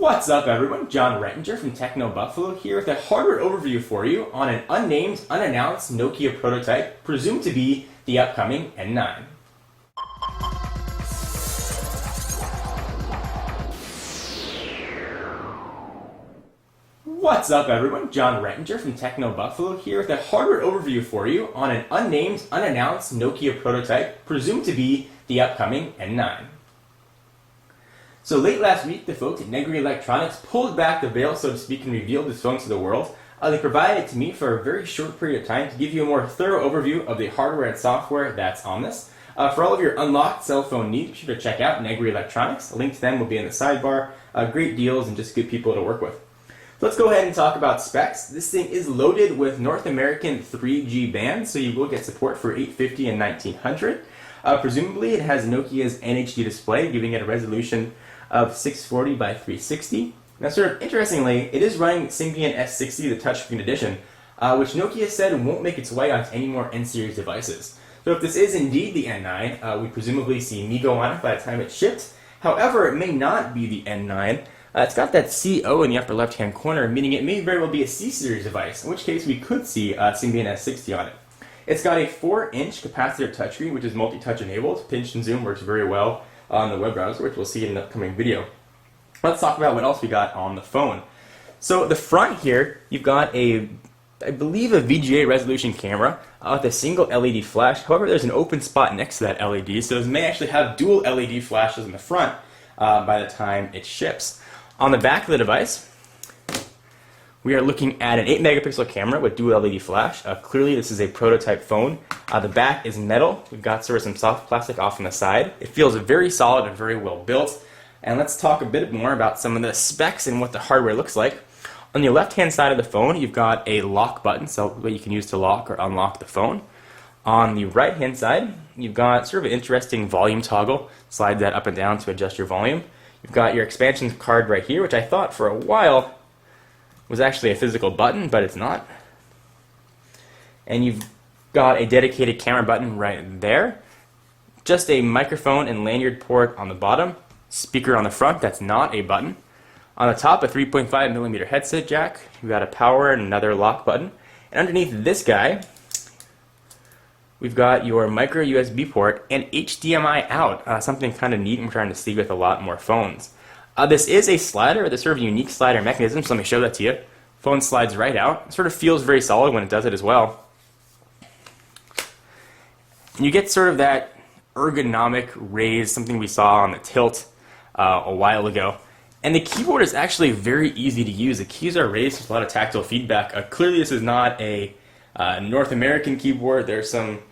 What's up everyone, John Rettinger from Techno Buffalo here with a hardware overview for you on an unnamed, unannounced Nokia prototype presumed to be the upcoming N9. What's up everyone, John Rettinger from Techno Buffalo here with a hardware overview for you on an unnamed, unannounced Nokia prototype presumed to be the upcoming N9. So late last week, the folks at Negri Electronics pulled back the veil, so to speak, and revealed this phone to the world. They provided it to me for a very short period of time to give you a more thorough overview of the hardware and software that's on this. For all of your unlocked cell phone needs, be sure to check out Negri Electronics. A link to them will be in the sidebar. Great deals and just good people to work with. So let's go ahead and talk about specs. This thing is loaded with North American 3G bands, so you will get support for 850 and 1900. Presumably it has Nokia's NHD display, giving it a resolution of 640 by 360. Now, sort of interestingly, it is running Symbian S60, the touchscreen edition, which Nokia said won't make its way onto any more N-series devices. So if this is indeed the N9, we presumably see MeeGo on it by the time it's shipped. However, it may not be the N9. It's got that CO in the upper left-hand corner, meaning it may very well be a C-series device, in which case we could see Symbian S60 on it. It's got a 4-inch capacitive touchscreen, which is multi-touch enabled. Pinch and zoom works very well on the web browser, which we'll see in an upcoming video. Let's talk about what else we got on the phone. So the front here, you've got I believe a VGA resolution camera with a single LED flash. However, there's an open spot next to that LED, so this may actually have dual LED flashes in the front by the time it ships. On the back of the device, we are looking at an 8-megapixel camera with dual LED flash. Clearly, this is a prototype phone. The back is metal. We've got sort of some soft plastic off on the side. It feels very solid and very well built. And let's talk a bit more about some of the specs and what the hardware looks like. On the left-hand side of the phone, you've got a lock button, so what you can use to lock or unlock the phone. On the right-hand side, you've got sort of an interesting volume toggle. Slide that up and down to adjust your volume. You've got your expansion card right here, which I thought for a while was actually a physical button, but it's not. And you've got a dedicated camera button right there. Just a microphone and lanyard port on the bottom. Speaker on the front, that's not a button. On the top, a 3.5mm headset jack. You've got a power and another lock button. And underneath this guy, we've got your micro USB port and HDMI out. Something kind of neat and we're trying to see with a lot more phones. This is a slider, this sort of unique slider mechanism, so let me show that to you. Phone slides right out. It sort of feels very solid when it does it as well. And you get sort of that ergonomic raise, something we saw on the Tilt a while ago. And the keyboard is actually very easy to use. The keys are raised with a lot of tactile feedback. Clearly this is not a North American keyboard. There's some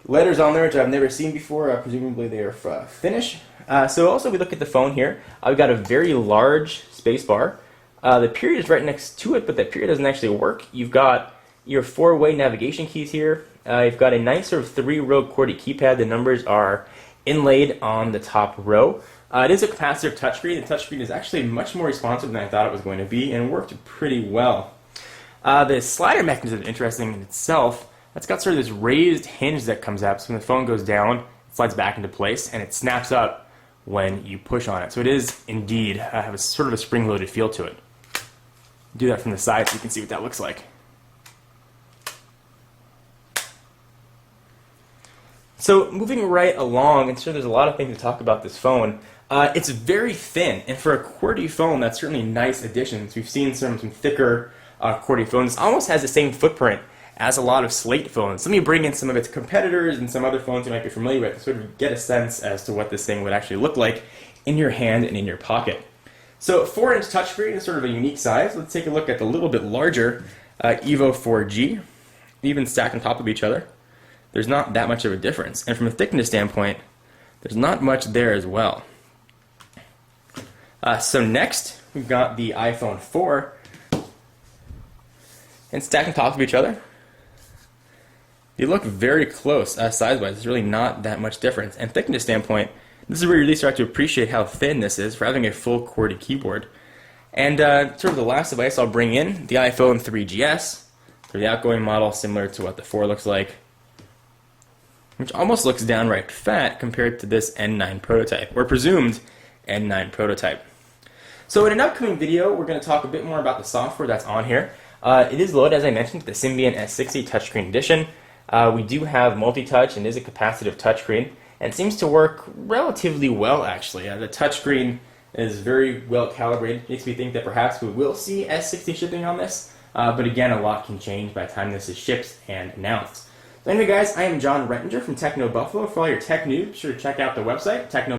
letters on there which I've never seen before. Presumably they are Finnish. So also we look at the phone here. We've got a very large space bar. The period is right next to it, but that period doesn't actually work. You've got your 4-way navigation keys here. You've got a nice sort of 3-row QWERTY keypad. The numbers are inlaid on the top row. It is a capacitive touchscreen. The touchscreen is actually much more responsive than I thought it was going to be and worked pretty well. The slider mechanism is interesting in itself. It's got sort of this raised hinge that comes up, so when the phone goes down, it slides back into place and it snaps up when you push on it. So it is indeed have a sort of a spring-loaded feel to it. Do that from the side so you can see what that looks like. So moving right along, and so there's a lot of things to talk about this phone. It's very thin, and for a QWERTY phone, that's certainly nice additions. We've seen some thicker QWERTY phones. It almost has the same footprint as a lot of Slate phones. Let me bring in some of its competitors and some other phones you might be familiar with to sort of get a sense as to what this thing would actually look like in your hand and in your pocket. So 4-inch touchscreen is sort of a unique size. Let's take a look at the little bit larger Evo 4G. Even stacked on top of each other, there's not that much of a difference. And from a thickness standpoint, there's not much there as well. So next, we've got the iPhone 4. And stacked on top of each other, they look very close size-wise. There's really not that much difference. And thickness standpoint, this is where you really start to appreciate how thin this is for having a full QWERTY keyboard. And sort of the last device I'll bring in, the iPhone 3GS, for the outgoing model, similar to what the 4 looks like, which almost looks downright fat compared to this N9 prototype, or presumed N9 prototype. So in an upcoming video, we're going to talk a bit more about the software that's on here. It is loaded, as I mentioned, with the Symbian S60 Touchscreen Edition. We do have multi-touch and is a capacitive touchscreen, and seems to work relatively well, actually. The touchscreen is very well calibrated. Makes me think that perhaps we will see S60 shipping on this, but again, a lot can change by the time this is shipped and announced. So anyway, guys, I am John Rettinger from Techno Buffalo. For all your tech news, be sure to check out the website, techno